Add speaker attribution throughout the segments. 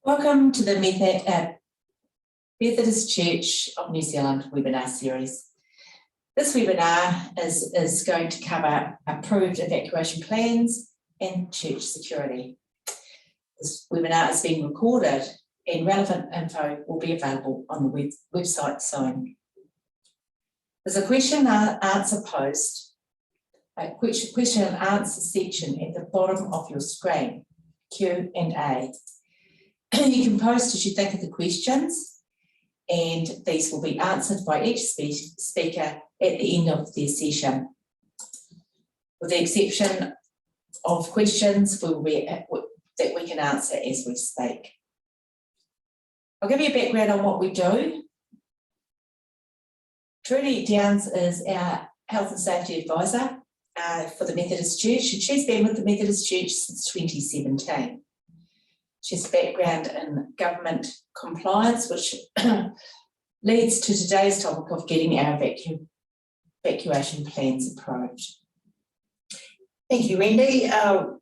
Speaker 1: Welcome to the Methodist Church of New Zealand webinar series. This webinar is going to cover approved evacuation plans and church security. This webinar is being recorded and relevant info will be available on the website soon. There's a question and answer post, a question and answer section at the bottom of your screen, Q&A. You can post as you think of the questions, and these will be answered by each speaker at the end of their session. With the exception of questions that we can answer as we speak. I'll give you a background on what we do. Trudy Downs is our Health and Safety Advisor for the Methodist Church, and she's been with the Methodist Church since 2017. She has a background in government compliance, which leads to today's topic of getting our evacuation plans approved.
Speaker 2: Thank you, Wendy.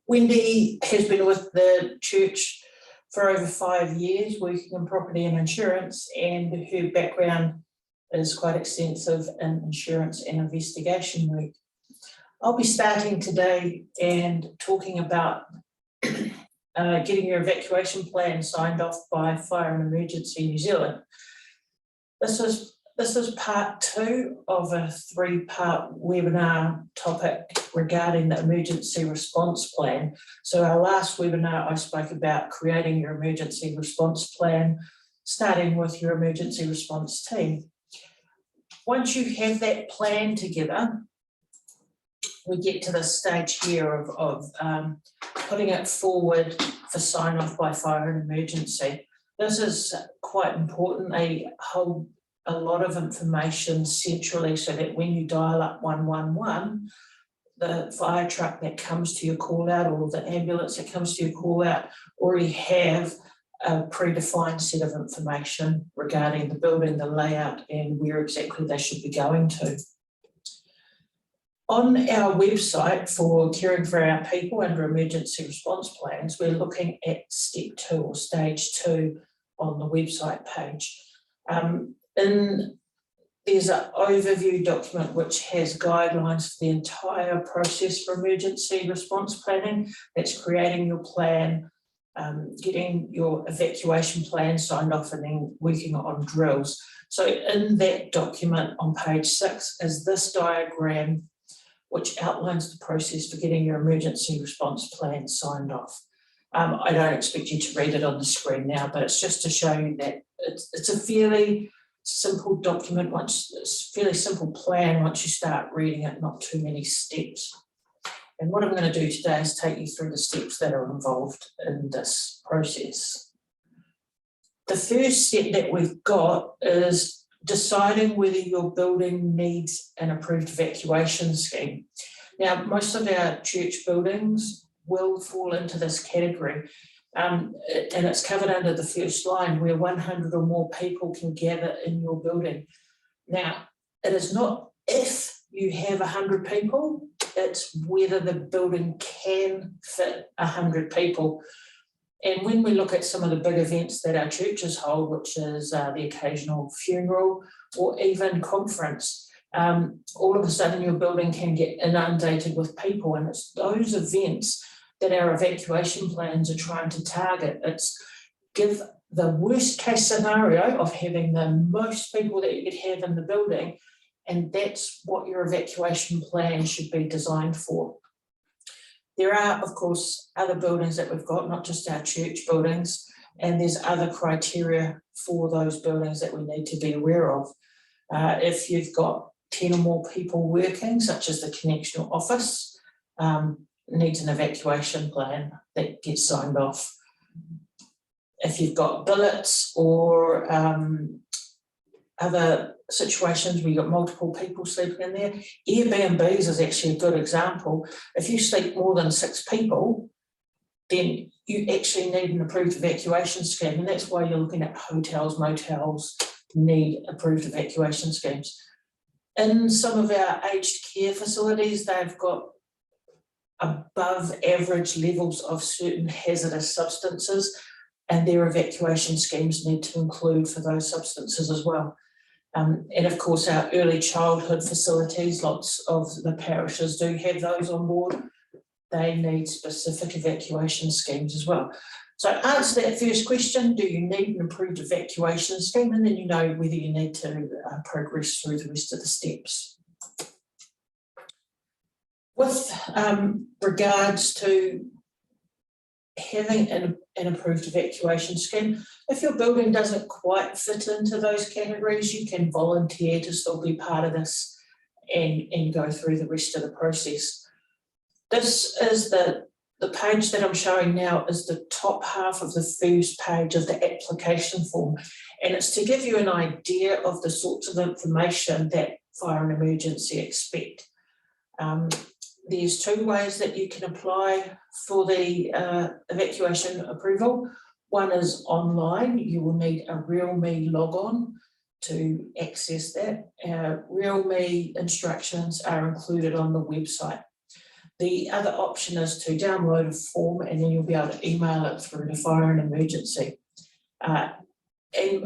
Speaker 2: Wendy has been with the church for over 5 years, working in property and insurance, and her background is quite extensive in insurance and investigation work. I'll be starting today and talking about getting your evacuation plan signed off by Fire and Emergency New Zealand. This is part 2 of a 3-part webinar topic regarding the emergency response plan. So our last webinar, I spoke about creating your emergency response plan, starting with your emergency response team. Once you have that plan together, we get to the stage here of putting it forward for sign off by Fire and Emergency. This is quite important. They hold a lot of information centrally so that when you dial up 111, the fire truck that comes to your call out or the ambulance that comes to your call out already have a predefined set of information regarding the building, the layout, and where exactly they should be going to. On our website for caring for our people under emergency response plans, we're looking at step 2 or stage 2 on the website page. There's an overview document which has guidelines for the entire process for emergency response planning. That's creating your plan, getting your evacuation plan signed off, and then working on drills. So in that document on page 6 is this diagram which outlines the process for getting your emergency response plan signed off. I don't expect you to read it on the screen now, but it's just to show you that it's a fairly simple document, it's a fairly simple plan once you start reading it, not too many steps. And what I'm going to do today is take you through the steps that are involved in this process. The first step that we've got is deciding whether your building needs an approved evacuation scheme. Now, most of our church buildings will fall into this category, and it's covered under the first line where 100 or more people can gather in your building. Now, it is not if you have 100 people, it's whether the building can fit 100 people. And when we look at some of the big events that our churches hold, which is the occasional funeral or even conference, all of a sudden your building can get inundated with people, and it's those events that our evacuation plans are trying to target. It's give the worst case scenario of having the most people that you could have in the building, and that's what your evacuation plan should be designed for. There are, of course, other buildings that we've got, not just our church buildings, and there's other criteria for those buildings that we need to be aware of. If you've got 10 or more people working, such as the connectional office, needs an evacuation plan that gets signed off. If you've got billets or other situations where you've got multiple people sleeping in there, Airbnbs is actually a good example. If you sleep more than 6 people, then you actually need an approved evacuation scheme, and that's why you're looking at hotels, motels need approved evacuation schemes. In some of our aged care facilities, they've got above average levels of certain hazardous substances. and their evacuation schemes need to include for those substances as well. And of course, our early childhood facilities, lots of the parishes do have those on board. They need specific evacuation schemes as well. So answer that first question, do you need an approved evacuation scheme? And then you know whether you need to progress through the rest of the steps. With regards to having an approved evacuation scheme, if your building doesn't quite fit into those categories, you can volunteer to still be part of this and go through the rest of the process. This is the page that I'm showing now is the top half of the first page of the application form, and it's to give you an idea of the sorts of information that fire and emergency expect. There's two ways that you can apply for the evacuation approval. One is online. You will need a RealMe logon to access that. RealMe instructions are included on the website. The other option is to download a form and then you'll be able to email it through to fire and emergency. And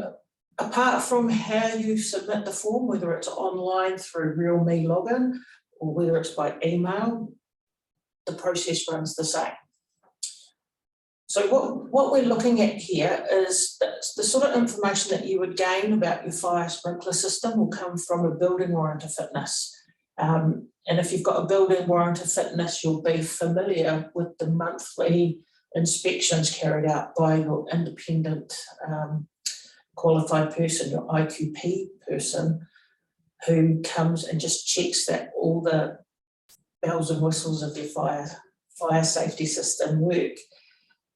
Speaker 2: apart from how you submit the form, whether it's online through RealMe login or whether it's by email, the process runs the same. So what we're looking at here is the sort of information that you would gain about your fire sprinkler system will come from a building warrant of fitness. And if you've got a building warrant of fitness, you'll be familiar with the monthly inspections carried out by your independent qualified person, your IQP person, who comes and just checks that all the bells and whistles of your fire safety system work.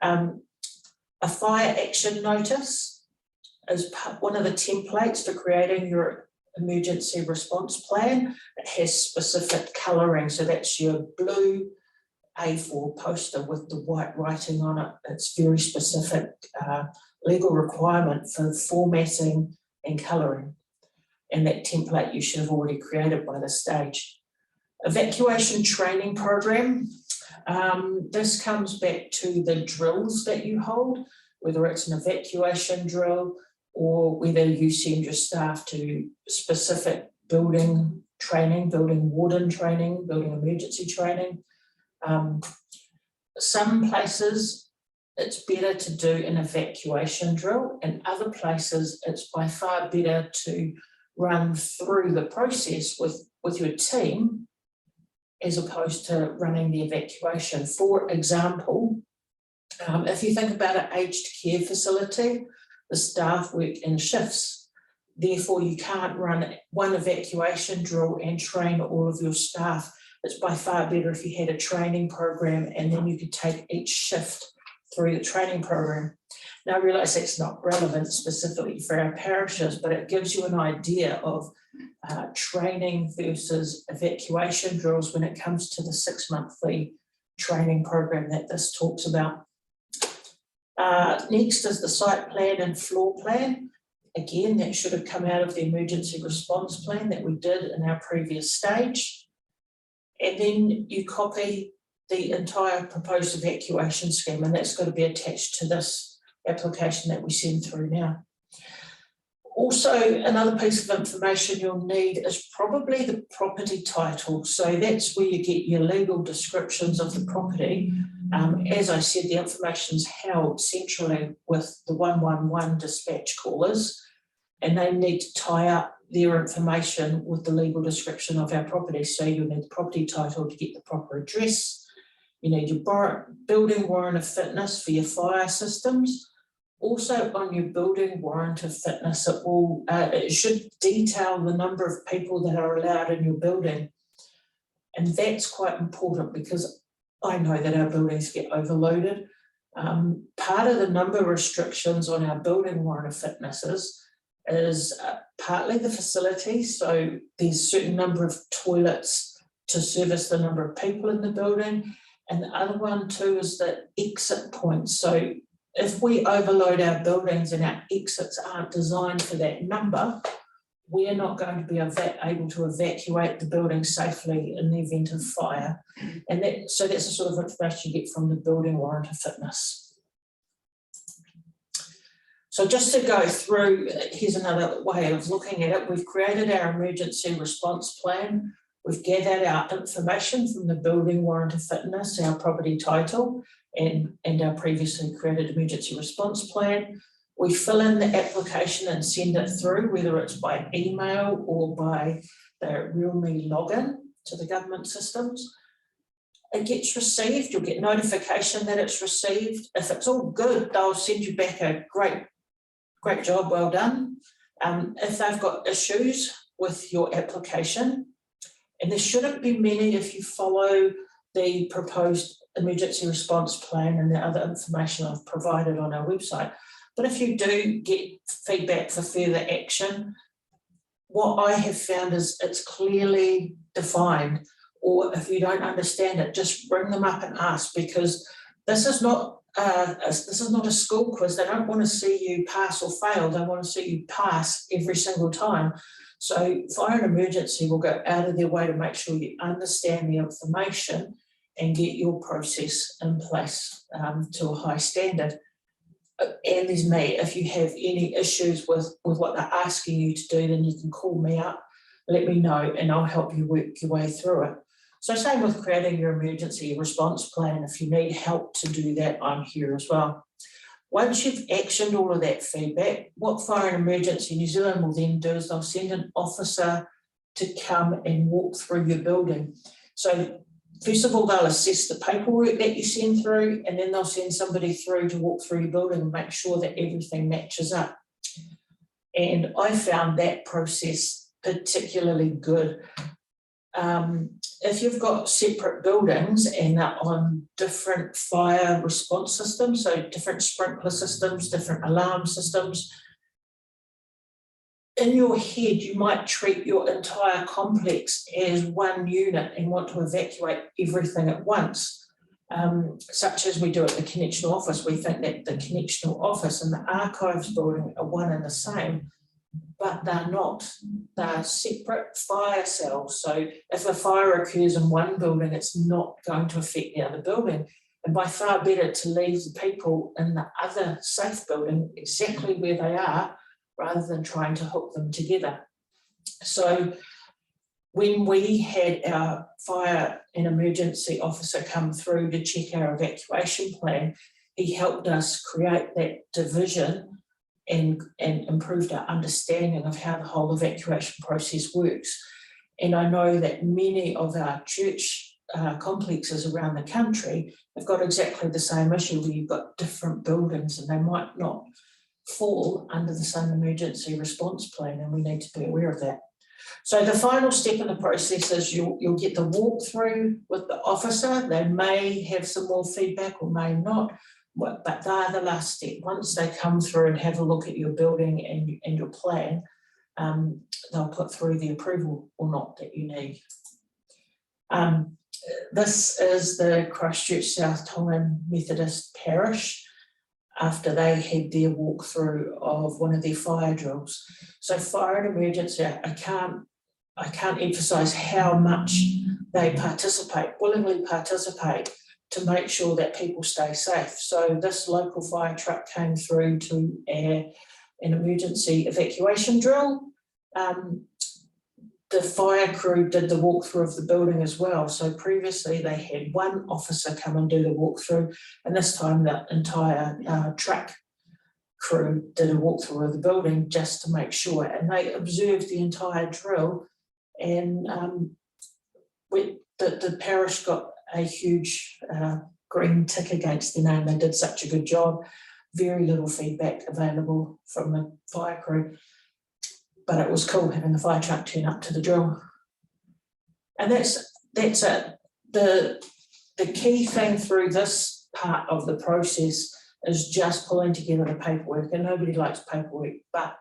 Speaker 2: A fire action notice is one of the templates for creating your emergency response plan. It has specific colouring, so that's your blue A4 poster with the white writing on it. It's very specific legal requirement for formatting and colouring, and that template you should have already created by this stage. Evacuation training program. This comes back to the drills that you hold, whether it's an evacuation drill or whether you send your staff to specific building training, building warden training, building emergency training. Some places it's better to do an evacuation drill, and other places it's by far better to run through the process with your team as opposed to running the evacuation. For example, if you think about an aged care facility, the staff work in shifts. Therefore, you can't run one evacuation drill and train all of your staff. It's by far better if you had a training program and then you could take each shift through the training program. Now, I realise that's not relevant specifically for our parishes, but it gives you an idea of training versus evacuation drills when it comes to the 6-monthly training program that this talks about. Next is the site plan and floor plan. Again, that should have come out of the emergency response plan that we did in our previous stage. And then you copy the entire proposed evacuation scheme, and that's got to be attached to this application that we send through now. Also, another piece of information you'll need is probably the property title. So that's where you get your legal descriptions of the property. As I said, the information is held centrally with the 111 dispatch callers, and they need to tie up their information with the legal description of our property. So you'll need the property title to get the proper address. You need your building warrant of fitness for your fire systems. Also on your building warrant of fitness, it should detail the number of people that are allowed in your building. And that's quite important because I know that our buildings get overloaded. Part of the number of restrictions on our building warrant of fitnesses is partly the facility. So there's a certain number of toilets to service the number of people in the building. And the other one too is the exit points. So if we overload our buildings and our exits aren't designed for that number, we're not going to be able to evacuate the building safely in the event of fire. And so that's the sort of information you get from the building warrant of fitness. So just to go through, here's another way of looking at it. We've created our emergency response plan. We've gathered our information from the building warrant of fitness, our property title, and our previously created emergency response plan. We fill in the application and send it through, whether it's by email or by the RealMe login to the government systems. It gets received, you'll get notification that it's received. If it's all good, they'll send you back a great job, well done. If they've got issues with your application, and there shouldn't be many if you follow the proposed emergency response plan and the other information I've provided on our website. But if you do get feedback for further action, what I have found is it's clearly defined, or if you don't understand it, just bring them up and ask, because this is not a school quiz. They don't want to see you pass or fail. They want to see you pass every single time. So fire and emergency will go out of their way to make sure you understand the information and get your process in place to a high standard. And there's me. If you have any issues with what they're asking you to do, then you can call me up, let me know, and I'll help you work your way through it. So same with creating your emergency response plan. If you need help to do that, I'm here as well. Once you've actioned all of that feedback, what Fire and Emergency New Zealand will then do is they'll send an officer to come and walk through your building. So first of all, they'll assess the paperwork that you send through, and then they'll send somebody through to walk through your building and make sure that everything matches up. And I found that process particularly good. If you've got separate buildings and they're on different fire response systems, so different sprinkler systems, different alarm systems, in your head, you might treat your entire complex as one unit and want to evacuate everything at once, such as we do at the connectional office. We think that the connectional office and the archives building are one and the same, but they're not. They're separate fire cells. So if a fire occurs in one building, it's not going to affect the other building. And by far better to leave the people in the other safe building exactly where they are, rather than trying to hook them together. So when we had our fire and emergency officer come through to check our evacuation plan, he helped us create that division and improved our understanding of how the whole evacuation process works. And I know that many of our church complexes around the country have got exactly the same issue, where you've got different buildings and they might not fall under the same emergency response plan, and we need to be aware of that. So the final step in the process is you'll get the walkthrough with the officer. They may have some more feedback or may not, but they're the last step. Once they come through and have a look at your building and your plan, they'll put through the approval or not that you need. This is the Christchurch South Tongan Methodist Parish after they had their walkthrough of one of their fire drills. So fire and emergency, I can't emphasise how much they willingly participate to make sure that people stay safe. So this local fire truck came through to an emergency evacuation drill. The fire crew did the walkthrough of the building as well. So previously they had one officer come and do the walkthrough, and this time the entire truck crew did a walkthrough of the building just to make sure. And they observed the entire drill, and the parish got a huge green tick against their name. They did such a good job. Very little feedback available from the fire crew. But it was cool having the fire truck turn up to the drill. And that's it. The key thing through this part of the process is just pulling together the paperwork, and nobody likes paperwork, but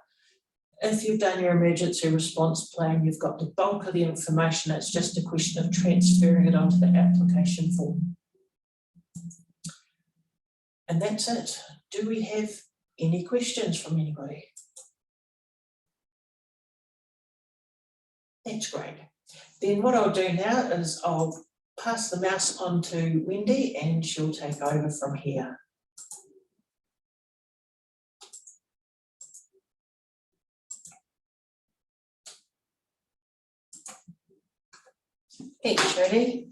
Speaker 2: if you've done your emergency response plan, you've got the bulk of the information. It's just a question of transferring it onto the application form. And that's it. Do we have any questions from anybody? That's great. Then what I'll do now is I'll pass the mouse on to Wendy and she'll take over from here.
Speaker 1: Thank you, Trudy.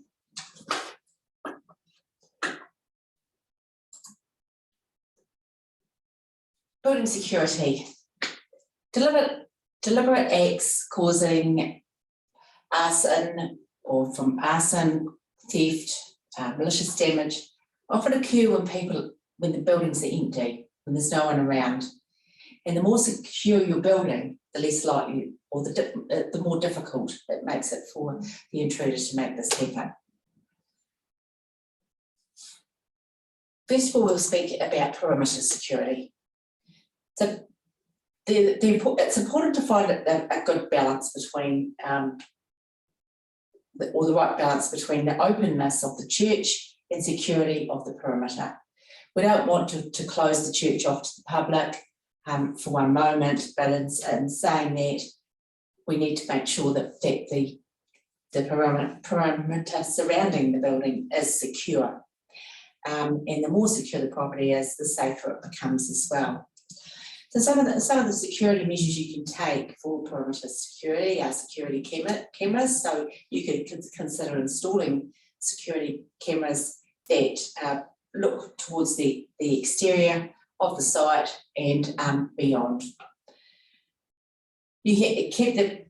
Speaker 1: Building security. Deliberate acts causing arson or from arson, theft, malicious damage often occur when the buildings are empty, when there's no one around. And the more secure your building, the less likely or the more difficult it makes it for the intruder to make this happen. First of all, we'll speak about perimeter security. So it's important to find a good balance between, the right balance between the openness of the church and security of the perimeter. We don't want to close the church off to the public for one moment, but in saying that, we need to make sure that the perimeter surrounding the building is secure. And the more secure the property is, the safer it becomes as well. So some of the security measures you can take for perimeter security are security cameras. So you could consider installing security cameras that look towards the exterior of the site and beyond. You keep the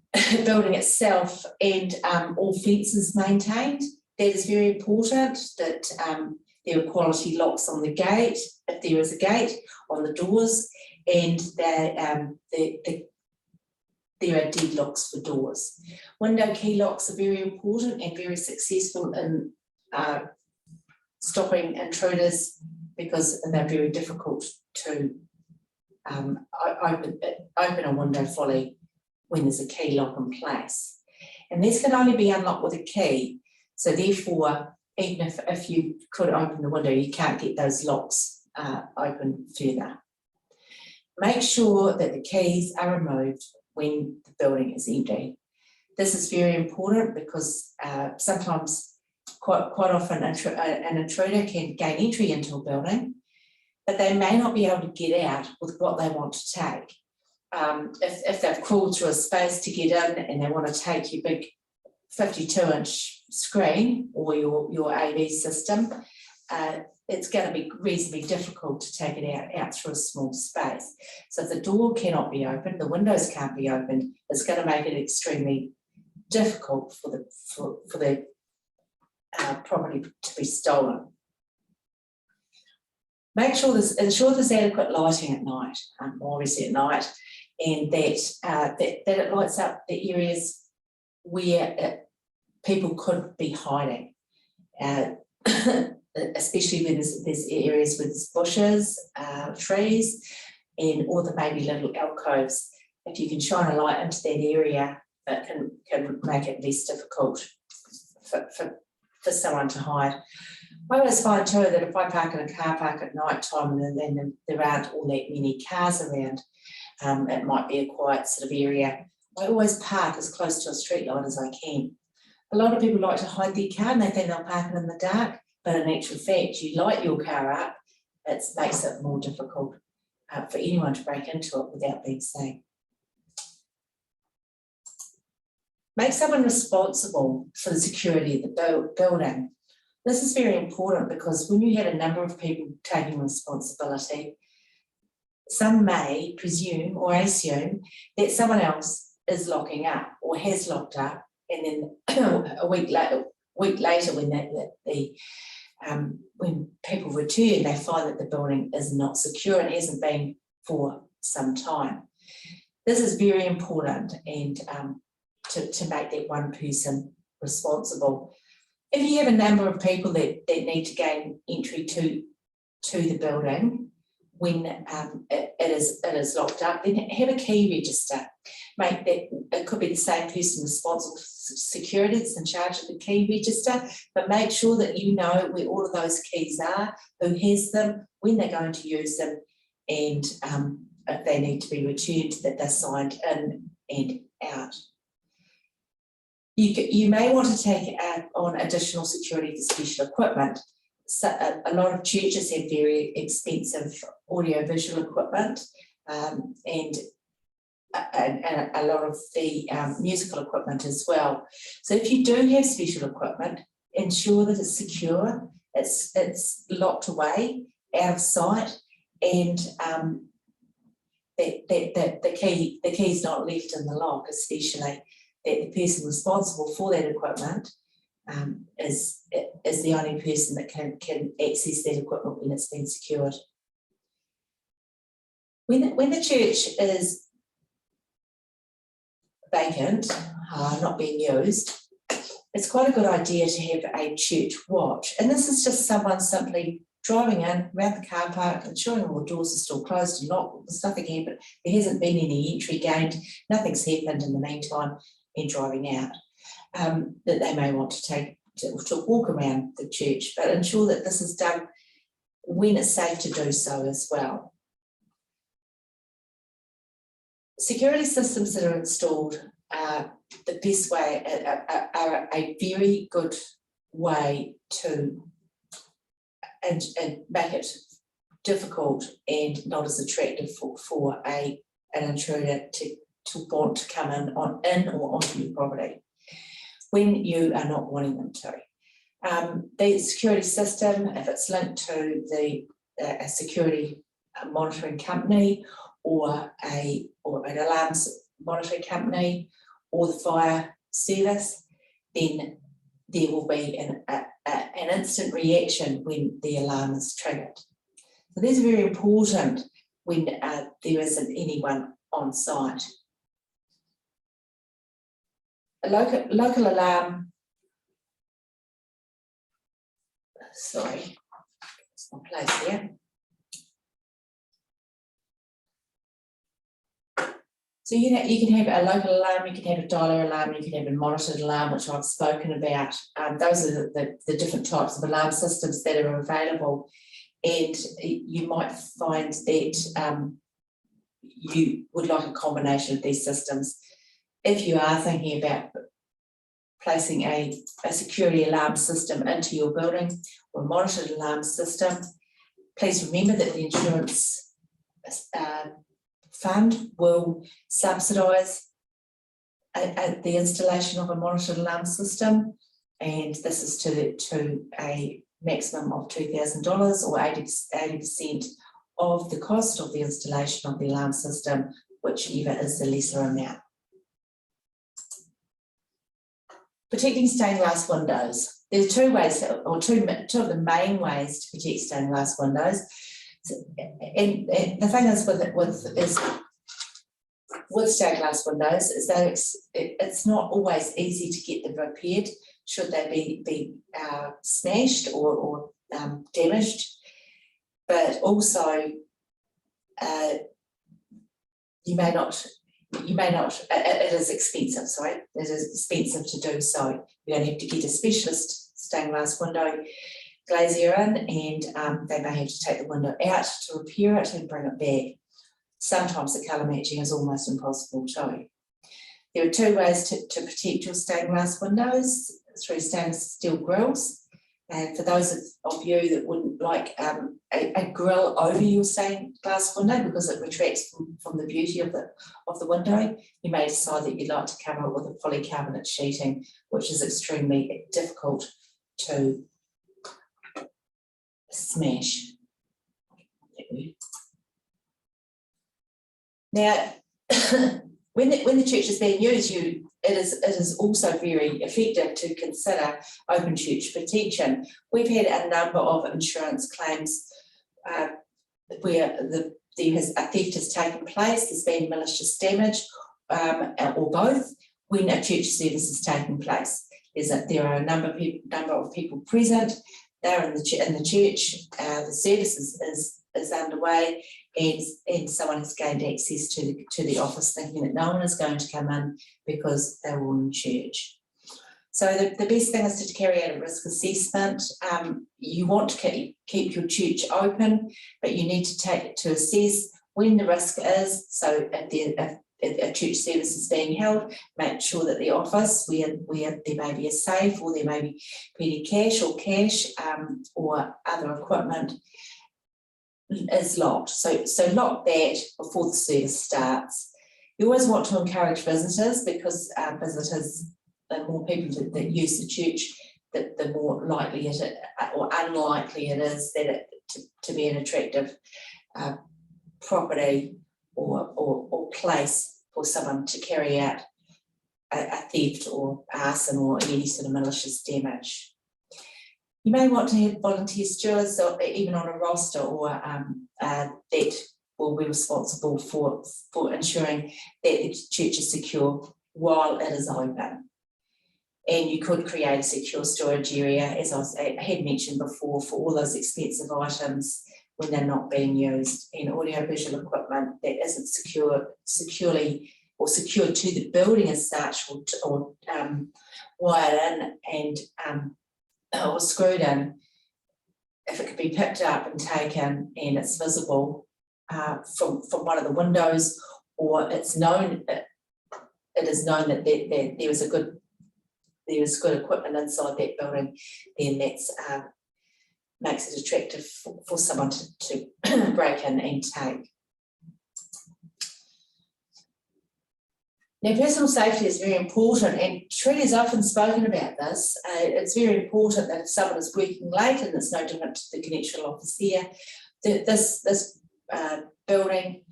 Speaker 1: building itself and all fences maintained. That is very important, that there are quality locks on the gate, if there is a gate, on the doors, and there are deadlocks for doors. Window key locks are very important and very successful in stopping intruders because they're very difficult to open a window fully when there's a key lock in place. And this can only be unlocked with a key. So therefore, even if you could open the window, you can't get those locks open further. Make sure that the keys are removed when the building is empty. This is very important because sometimes, quite often, an intruder can gain entry into a building, but they may not be able to get out with what they want to take. If they've crawled through a space to get in and they want to take your big 52-inch screen or your AV system, it's going to be reasonably difficult to take it out through a small space. So if the door cannot be opened, the windows can't be opened, it's going to make it extremely difficult for the property to be stolen. Ensure there's adequate lighting at night, obviously at night, and that it lights up the areas where people could be hiding, especially when there's areas with bushes, trees, and or there may be little alcoves. If you can shine a light into that area, it can make it less difficult for someone to hide. I always find too that if I park in a car park at night time and then there aren't all that many cars around, it might be a quiet sort of area, I always park as close to a street light as I can. A lot of people like to hide their car and they think they're parking in the dark, but in actual fact, you light your car up, it makes it more difficult for anyone to break into it without being seen. Make someone responsible for the security of the building. This is very important because when you have a number of people taking responsibility, some may presume or assume that someone else is locking up or has locked up, and then a week later when people return, they find that the building is not secure and hasn't been for some time. This is very important, and to make that one person responsible. If you have a number of people that need to gain entry to the building when it is locked up, then have a key register. Make that, it could be the same person responsible for security that's in charge of the key register, but make sure that you know where all of those keys are, who has them, when they're going to use them, and if they need to be returned, that they're signed in and out. You may want to take on additional security for special equipment. So a lot of churches have very expensive audio-visual equipment, and and a lot of the musical equipment as well. So if you do have special equipment, ensure that it's secure, it's locked away, out of sight, and that the key is not left in the lock, especially that the person responsible for that equipment is the only person that can access that equipment when it's been secured. When the church is vacant, not being used, it's quite a good idea to have a church watch. And this is just someone simply driving in around the car park, ensuring all the doors are still closed and locked, there's nothing happened, there hasn't been any entry gained, nothing's happened in the meantime, and driving out. That they may want to take to walk around the church, but ensure that this is done when it's safe to do so as well. Security systems that are installed are the best way, are a very good way to and make it difficult and not as attractive for an intruder to want to come in or onto your property when you are not wanting them to. The security system, if it's linked to a security monitoring company or an alarms monitoring company or the fire service, then there will be an instant reaction when the alarm is triggered. So these are very important when there isn't anyone on site. A local alarm, sorry, it's not placed there. So you can have a local alarm, you can have a dialer alarm, you can have a monitored alarm, which I've spoken about. Those are the different types of alarm systems that are available. And you might find that you would like a combination of these systems. If you are thinking about placing a security alarm system into your building or a monitored alarm system, please remember that the insurance fund will subsidise the installation of a monitored alarm system, and this is to a maximum of $2,000 or 80% of the cost of the installation of the alarm system, whichever is the lesser amount. Protecting stained glass windows. There's two ways, or two of the main ways to protect stained glass windows. And the thing is with stained glass windows is that it's not always easy to get them repaired should they be smashed or damaged, but also you may not, it is expensive, sorry, it is expensive to do so. You're going to have to get a specialist stained glass window glazier in, and they may have to take the window out to repair it and bring it back. Sometimes the colour matching is almost impossible too. There are two ways to protect your stained glass windows, through stainless steel grills. And for those of you that wouldn't like a grill over your stained glass window because it retracts from the beauty of the window, you may decide that you'd like to cover it with a polycarbonate sheeting, which is extremely difficult to smash. Now, when the church is being used, it is also very effective to consider open church protection. We've had a number of insurance claims where a theft has taken place, there's been malicious damage, or both, when a church service is taking place. There are a number of people present. They're in the church. The service is underway, and someone has gained access to the office thinking that no one is going to come in because they were in church. So the best thing is to carry out a risk assessment. You want to keep your church open, but you need to assess when the risk is. So if a church service is being held, make sure that the office where there may be a safe or there may be petty cash or other equipment is locked. So lock that before the service starts. You always want to encourage visitors, because visitors, the more people that use the church, the more likely or unlikely it is that it to be an attractive property or place for someone to carry out a theft or arson or any sort of malicious damage. You may want to have volunteer stewards, or even on a roster, or that will be responsible for ensuring that the church is secure while it is open. And you could create a secure storage area, as I had mentioned before, for all those expensive items when they're not being used, and audiovisual equipment that isn't securely or secured to the building as such, or wired in and or screwed in. If it could be picked up and taken and it's visible from one of the windows, or it's known, it is known that there is good equipment inside that building, then that's makes it attractive for someone to break in and take. Now, personal safety is very important, and Trudy has often spoken about this. It's very important that if someone is working late, and it's no different to the connection office here, that this building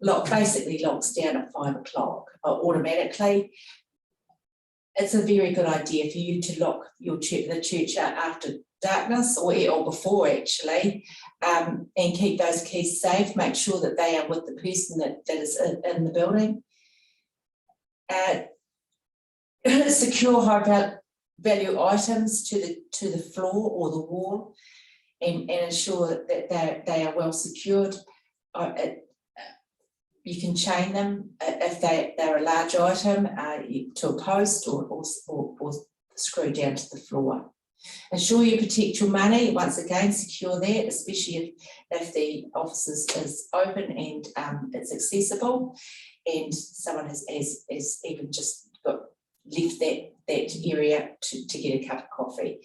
Speaker 1: basically locks down at 5 o'clock automatically. It's a very good idea for you to lock the church out after darkness, or before actually, and keep those keys safe. Make sure that they are with the person that is in the building. Secure high value items to the floor or the wall, and ensure that they are well secured. You can chain them if they're a large item to a post, or screw down to the floor. Ensure you protect your money. Once again, secure that, especially if the office is open and it's accessible, and someone has even just left that area to get a cup of coffee.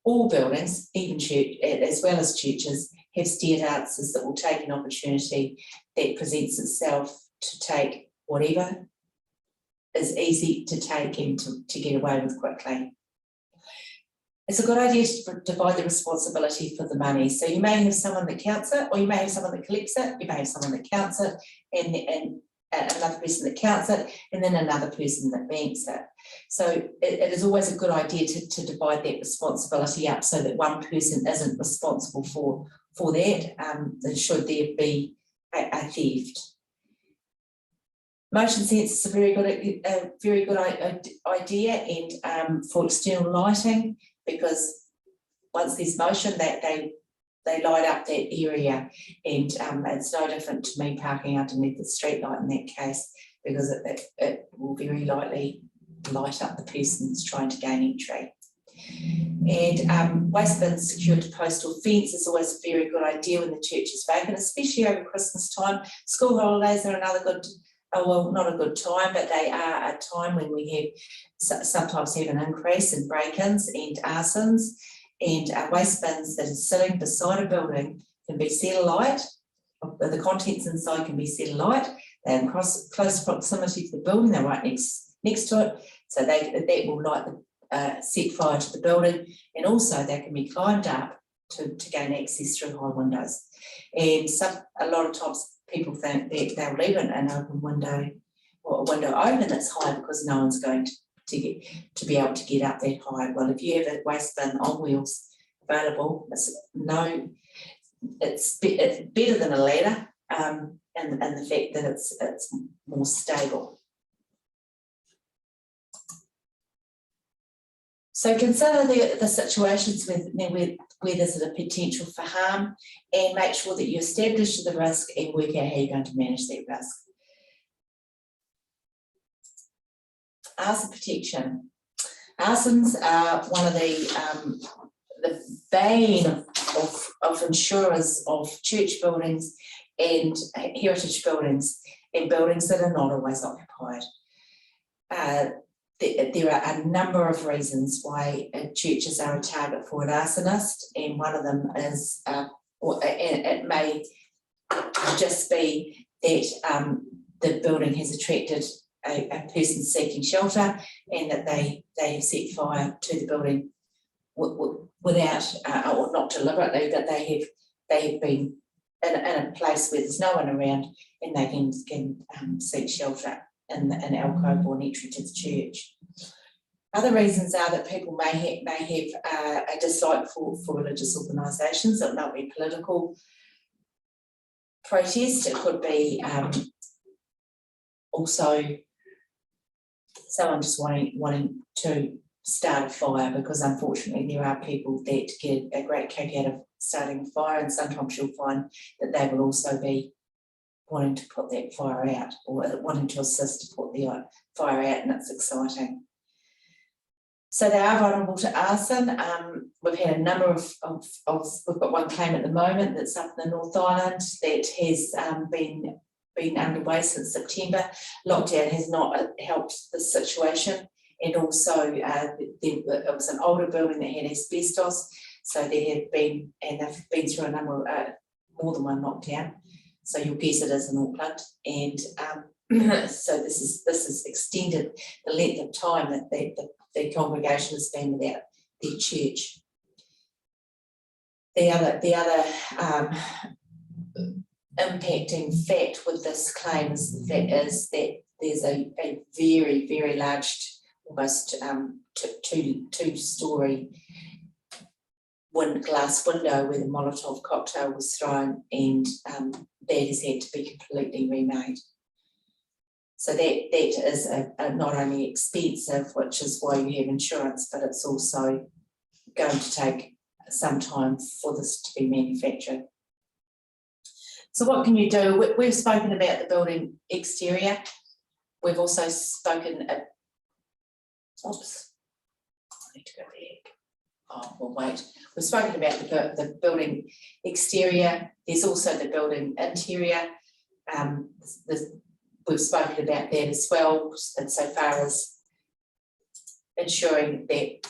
Speaker 1: All buildings, even church, as well as churches, have stair dancers that will take an opportunity that presents itself to take whatever is easy to take and to get away with quickly. It's a good idea to divide the responsibility for the money. So you may have someone that counts it, or you may have someone that collects it, you may have someone that counts it, and another person that counts it, and then another person that banks it. So it is always a good idea to divide that responsibility up, so that one person isn't responsible for that, should there be a theft. Motion sensors is a very good idea, and for external lighting, because once there's motion, that they light up that area, and it's no different to me parking underneath the street light in that case, because it will very likely light up the person that's trying to gain entry. And waste bins secured to post or fence is always a very good idea when the church is vacant, especially over Christmas time. School holidays are another good, well, not a good time, but they are a time when we sometimes have an increase in break-ins and arsons, and waste bins that are sitting beside a building can be set alight. The contents inside can be set alight. They're in close proximity to the building. They're right next to it, so that will light set fire to the building, and also they can be climbed up to gain access through high windows. And a lot of times people think that they'll leave an open window, or a window open that's high, because no one's going to be able to get up that high. Well, if you have a waste bin on wheels available, it's better than a ladder, and the fact that it's more stable. So consider the situations where there's a potential for harm, and make sure that you establish the risk and work out how you're going to manage that risk. Arson protection. Arsons are one of the bane of insurers of church buildings and heritage buildings, and buildings that are not always occupied. There are a number of reasons why churches are a target for an arsonist, and one of them is, it may just be that the building has attracted a person seeking shelter, and that they have set fire to the building without, or not deliberately, but they have been in a place where there's no one around, and they can seek shelter in an alcove or an entry to the church. Other reasons are that people may have a dislike for religious organisations. It might be political protest. It could be also someone just wanting to start a fire, because unfortunately there are people that get a great kick out of starting a fire, and sometimes you'll find that they will also be wanting to put that fire out, or wanting to assist to put the fire out, and it's exciting. So they are vulnerable to arson. We've had a number of we've got one claim at the moment that's up in the North Island that has been underway since September. Lockdown has not helped the situation, and also it was an older building that had asbestos, so there have been, and they've been through a number of more than one lockdown. So you'll guess it is in Auckland, and so this has extended the length of time that the congregation has been without their church. The other impacting fact with this claim is that there's a very, very large, almost two-story glass window where the Molotov cocktail was thrown, and that has had to be completely remade. So that is not only expensive, which is why you have insurance, but it's also going to take some time for this to be manufactured. So what can you do? We've spoken about the building exterior. We've also spoken, oops, I need to go back. Oh, well, wait. We've spoken about the building exterior. There's also the building interior. We've spoken about that as well, insofar as ensuring that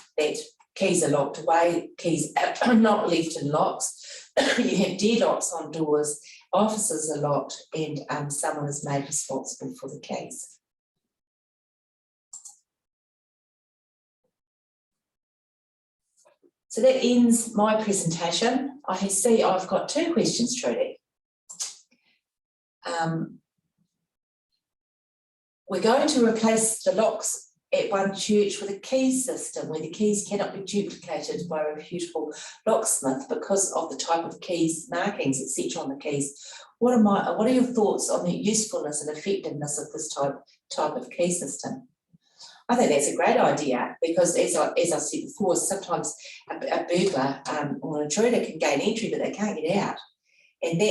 Speaker 1: keys are locked away, keys are not left in locks. You have deadlocks on doors, offices are locked, and someone is made responsible for the keys. So that ends my presentation. I see I've got two questions, Trudy. We're going to replace the locks at one church with a key system where the keys cannot be duplicated by a reputable locksmith because of the type of keys, markings, etc. on the keys. What are your thoughts on the usefulness and effectiveness of this type of key system? I think that's a great idea, because as I said before, sometimes a burglar or an intruder can gain entry, but they can't get out, and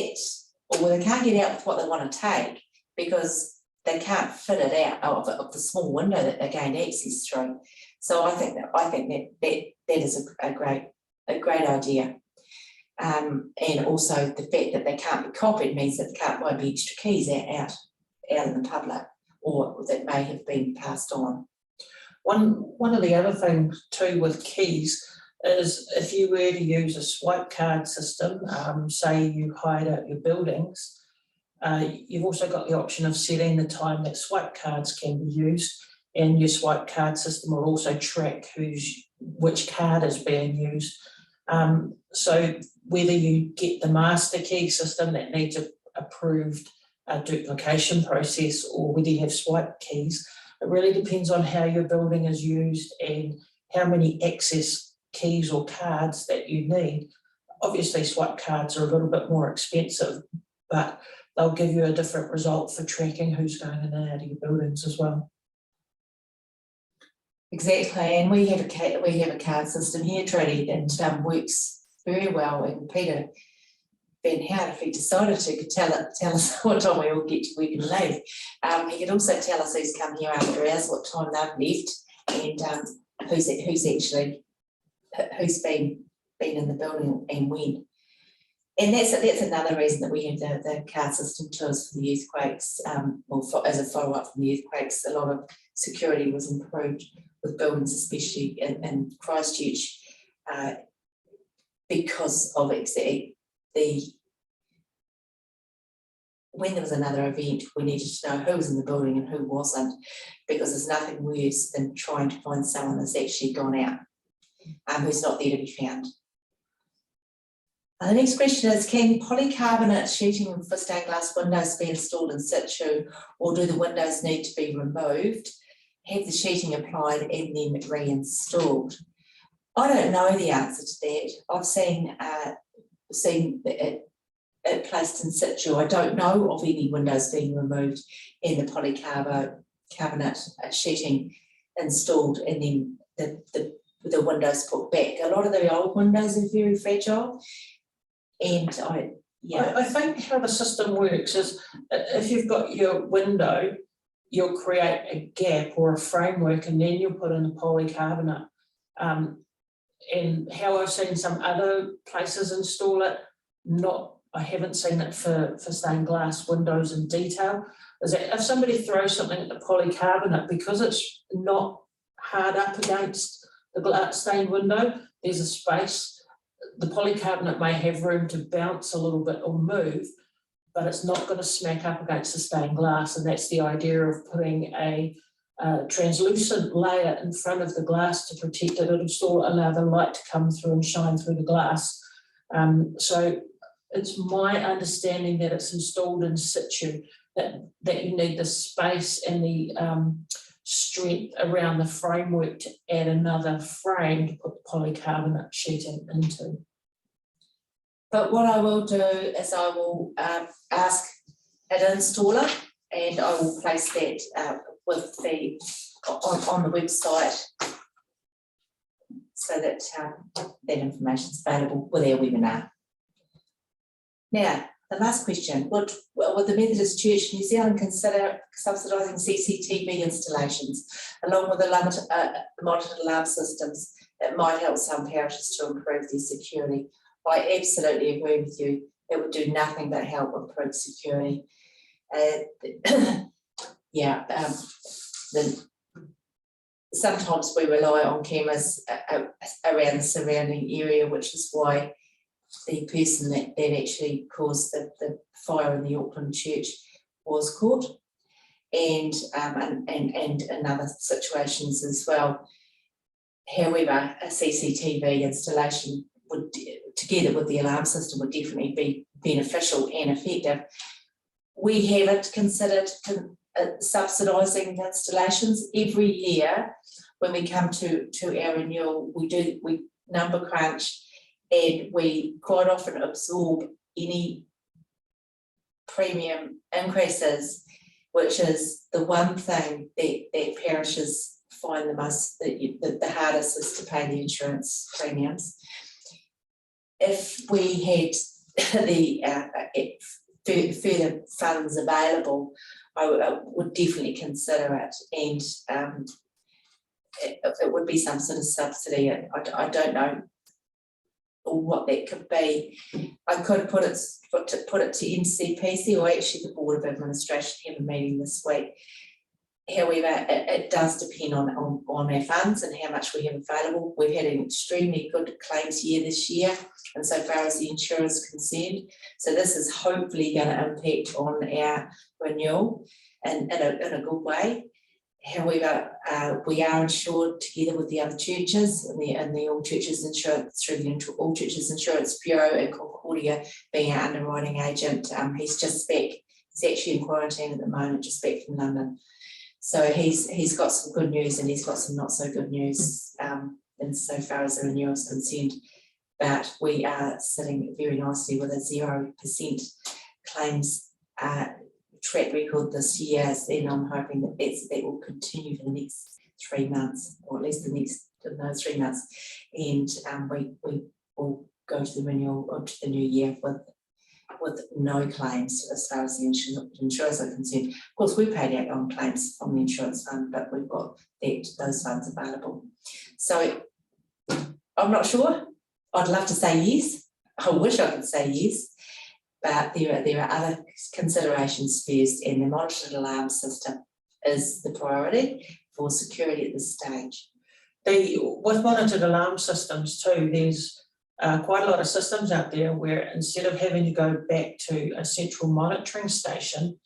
Speaker 1: or they can't get out with what they want to take because they can't fit it out of the small window that they gained access through. So I think that is a great idea, and also the fact that they can't be copied means that there won't be extra keys out in the public, or that may have been passed on.
Speaker 2: One of the other things too with keys is if you were to use a swipe card system, say you hide out your buildings, you've also got the option of setting the time that swipe cards can be used, and your swipe card system will also track which card is being used. So whether you get the master key system that needs a approved duplication process, or whether you have swipe keys, it really depends on how your building is used and how many access keys or cards that you need. Obviously, swipe cards are a little bit more expensive, but they'll give you a different result for tracking who's going in and out of your buildings as well.
Speaker 1: Exactly, and we have a card system here, Trudy, and works very well. And Peter Van Hout, if he decided to, could tell us what time we all get to work and leave. He could also tell us who's come here after hours, what time they've left, and who's been in the building and when. And that's another reason that we have the card system too, is for the earthquakes, as a follow-up from the earthquakes. A lot of security was improved with buildings, especially in Christchurch, because of the when there was another event, we needed to know who was in the building and who wasn't, because there's nothing worse than trying to find someone that's actually gone out, who's not there to be found. The next question is, can polycarbonate sheeting for stained glass windows be installed in situ, or do the windows need to be removed, have the sheeting applied and then reinstalled? I don't know the answer to that. I've seen it placed in situ. I don't know of any windows being removed and the polycarbonate sheeting installed and then the windows put back. A lot of the old windows are very fragile. And
Speaker 2: I think how the system works is, if you've got your window, you'll create a gap or a framework, and then you'll put in the polycarbonate. And how I've seen some other places install it, I haven't seen it for stained glass windows in detail, is that if somebody throws something at the polycarbonate, because it's not hard up against the glass stained window, there's a space. The polycarbonate may have room to bounce a little bit or move, but it's not going to smack up against the stained glass. And that's the idea of putting a translucent layer in front of the glass to protect it. It'll still allow the light to come through and shine through the glass. So it's my understanding that it's installed in situ, that you need the space and the strength around the framework to add another frame to put the polycarbonate sheeting into.
Speaker 1: but what I will do is I will ask an installer, and I will place that with the on the website, so that that information is available with our webinar. Now, the last question: would the Methodist Church New Zealand consider subsidising CCTV installations along with the monitored alarm systems? It might help some parishes to improve their security. I absolutely agree with you. It would do nothing but help improve security. Sometimes we rely on cameras around the surrounding area, which is why the person that actually caused the fire in the Auckland church was caught, and in other situations as well. However, a CCTV installation would, together with the alarm system, would definitely be beneficial and effective. We haven't considered subsidising installations. Every year when we come to our renewal, we number crunch, and we quite often absorb any premium increases, which is the one thing that parishes find the hardest is to pay the insurance premiums. If we had the further funds available, I would definitely consider it, and it would be some sort of subsidy. I don't know what that could be. I could put it to MCPC, or actually the Board of Administration have a meeting this week. However, it does depend on our funds and how much we have available. We've had an extremely good claims year this year, and so far as the insurance is concerned. So this is hopefully going to impact on our renewal in a good way. However, we are insured together with the other churches and the All Churches Insurance through the All Churches Insurance Bureau, and Concordia being our underwriting agent. He's just back. He's actually in quarantine at the moment, just back from London. So he's got some good news, and he's got some not so good news insofar as the renewal is concerned. But we are sitting very nicely with a 0% claims track record this year, and I'm hoping that will continue for the next 3 months, or at least the next 3 months, and we will go to the renewal or to the new year with no claims as far as the insurers are concerned. Of course, we paid out on claims from the insurance fund, but we've got those funds available. So I'm not sure. I'd love to say yes. I wish I could say yes. But there are other considerations first, and the monitored alarm system is the priority for security at this stage.
Speaker 2: With monitored alarm systems too, there's quite a lot of systems out there where instead of having to go back to a central monitoring station,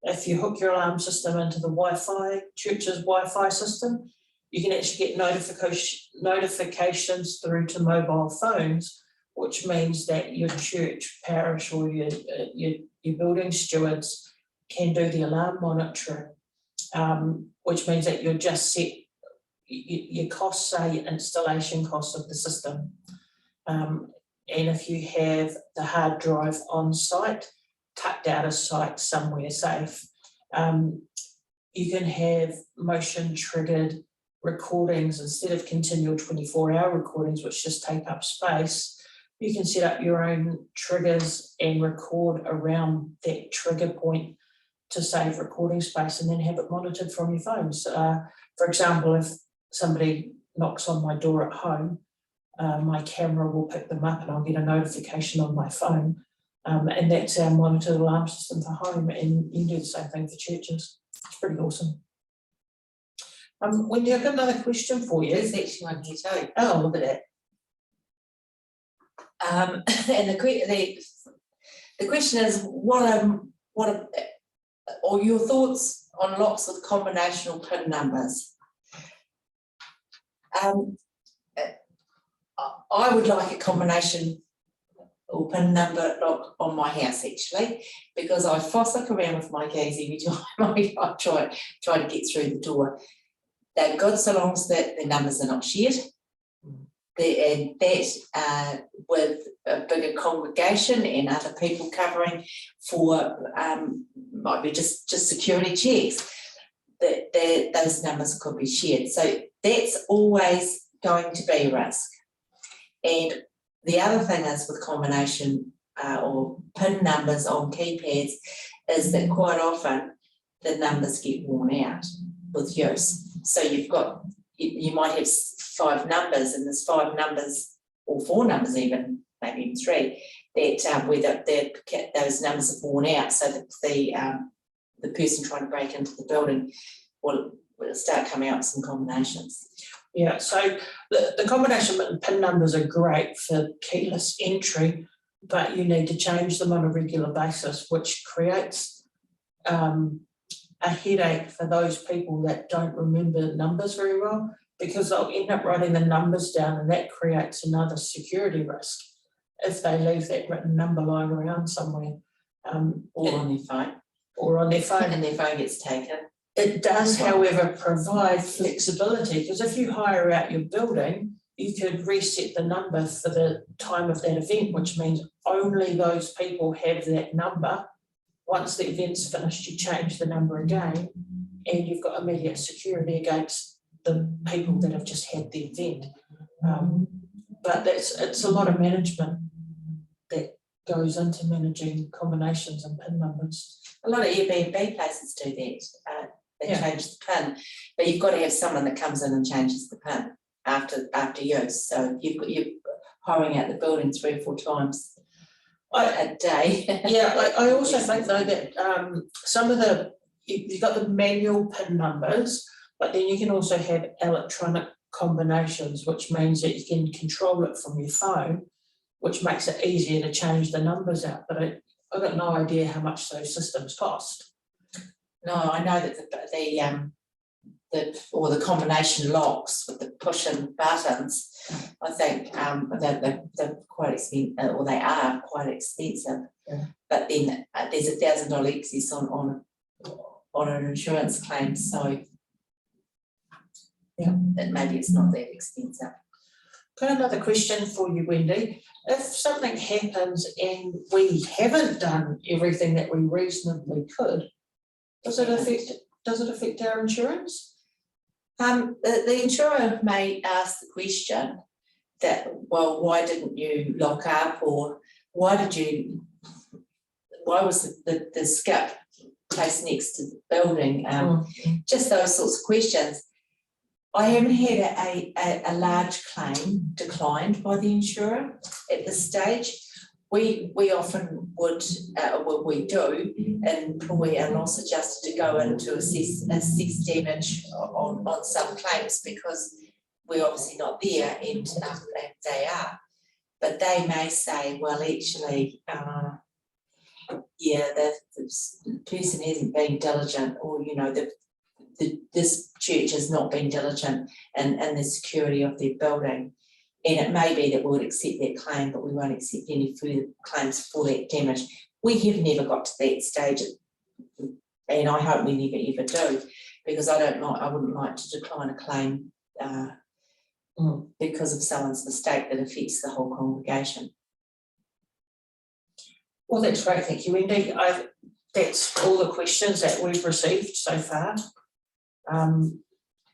Speaker 2: if you hook your alarm system into the Wi-Fi, church's Wi-Fi system, you can actually get notifications through to mobile phones, which means that your church, parish, or your building stewards can do the alarm monitoring, which means that you're just set your costs, say installation costs of the system. And if you have the hard drive on site, tucked out of sight somewhere safe, you can have motion triggered recordings instead of continual 24-hour recordings, which just take up space. You can set up your own triggers and record around that trigger point to save recording space, and then have it monitored from your phones. For example, if somebody knocks on my door at home, my camera will pick them up and I'll get a notification on my phone. And that's our monitored alarm system for home, and you can do the same thing for churches. It's pretty awesome. Wendy, I've got another question for you.
Speaker 1: There's actually one here too.
Speaker 2: Oh, look at that.
Speaker 1: And the question is, what are your thoughts on lots of combinational PIN numbers? I would like a combination or PIN number lock on my house, actually, because I fossick around with my keys every time I try to get through the door. They're good so long as that the numbers are not shared. And that with a bigger congregation and other people covering for might be just security checks, that those numbers could be shared. So that's always going to be a risk. And the other thing is with combination or PIN numbers on keypads is that quite often the numbers get worn out with use. So you might have 5 numbers, and there's 5 numbers or 4 numbers even, maybe even 3, that where those numbers are worn out, so that the person trying to break into the building will start coming out with some combinations.
Speaker 2: Yeah, so the combination PIN numbers are great for keyless entry, but you need to change them on a regular basis, which creates a headache for those people that don't remember numbers very well, because they'll end up writing the numbers down, and that creates another security risk if they leave that written number lying around somewhere.
Speaker 1: Or on their phone.
Speaker 2: Or on their phone.
Speaker 1: And their phone gets taken.
Speaker 2: It does, however, provide flexibility, because if you hire out your building, you could reset the number for the time of that event, which means only those people have that number. Once the event's finished, you change the number again, and you've got immediate security against the people that have just had the event. But it's a lot of management that goes into managing combinations and PIN numbers.
Speaker 1: A lot of Airbnb places do that. They change the PIN, but you've got to have someone that comes in and changes the PIN after use. So you're hiring out the building 3 or 4 times a day.
Speaker 2: Yeah, I also think though that some of you've got the manual PIN numbers, but then you can also have electronic combinations, which means that you can control it from your phone, which makes it easier to change the numbers out. But I've got no idea how much those systems cost.
Speaker 1: No, I know that the combination locks with the push-in buttons, I think they're quite expensive, or they are quite expensive.
Speaker 2: Yeah.
Speaker 1: But then there's $1,000 excess on an insurance claim, so
Speaker 2: yeah,
Speaker 1: maybe it's not that expensive.
Speaker 2: Got another question for you, Wendy. If something happens and we haven't done everything that we reasonably could, does it affect our insurance?
Speaker 1: The insurer may ask the question that, well, why didn't you lock up, or why was the skip placed next to the building? Just those sorts of questions. I haven't had a large claim declined by the insurer at this stage. We often would, we do, employ a loss adjuster to go in to assess damage on some claims, because we're obviously not there and they are. but they may say, well, actually, yeah, the person hasn't been diligent, or, you know, this church has not been diligent in the security of their building. And it may be that we would accept that claim, but we won't accept any further claims for that damage. We have never got to that stage, and I hope we never ever do, because I wouldn't like to decline a claim because of someone's mistake that affects the whole congregation.
Speaker 2: Well, that's great, thank you, Wendy. That's all the questions that we've received so far.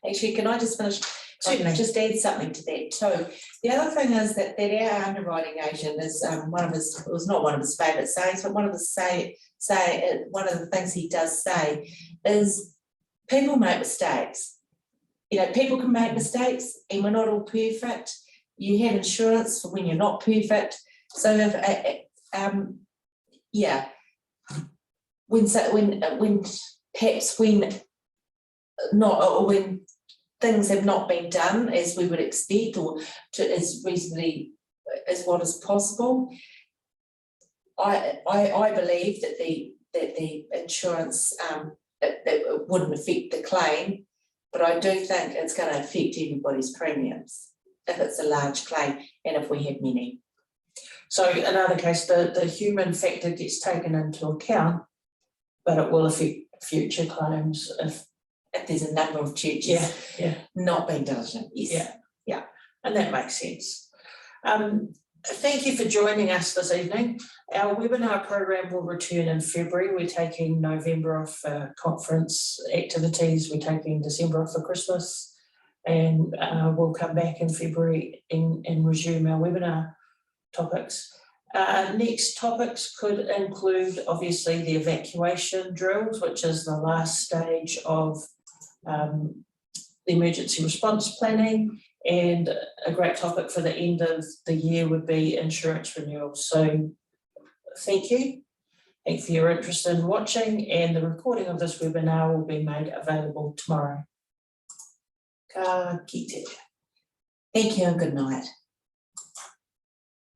Speaker 1: Actually, can I just finish?
Speaker 2: Certainly.
Speaker 1: Just add something to that too. The other thing is that our underwriting agent is one of his, it was not one of his favourite sayings, but one of the one of the things he does say is people make mistakes. You know, people can make mistakes, and we're not all perfect. You have insurance for when you're not perfect. So if yeah, when things have not been done as we would expect, or as reasonably as what is possible, I believe that the insurance it wouldn't affect the claim, but I do think it's going to affect everybody's premiums if it's a large claim and if we have many.
Speaker 2: So in either case, the human factor gets taken into account, but it will affect future claims if
Speaker 1: there's a number of churches not being diligent. Yes.
Speaker 2: Yeah, and that makes sense. Thank you for joining us this evening. Our webinar program will return in February. We're taking November off for conference activities. We're taking December off for Christmas, and we'll come back in February and resume our webinar topics. Next topics could include obviously the evacuation drills, which is the last stage of the emergency response planning, and a great topic for the end of the year would be insurance renewals. So thank you for your interest in watching, and the recording of this webinar will be made available tomorrow. Ka kite.
Speaker 1: Thank you and good night.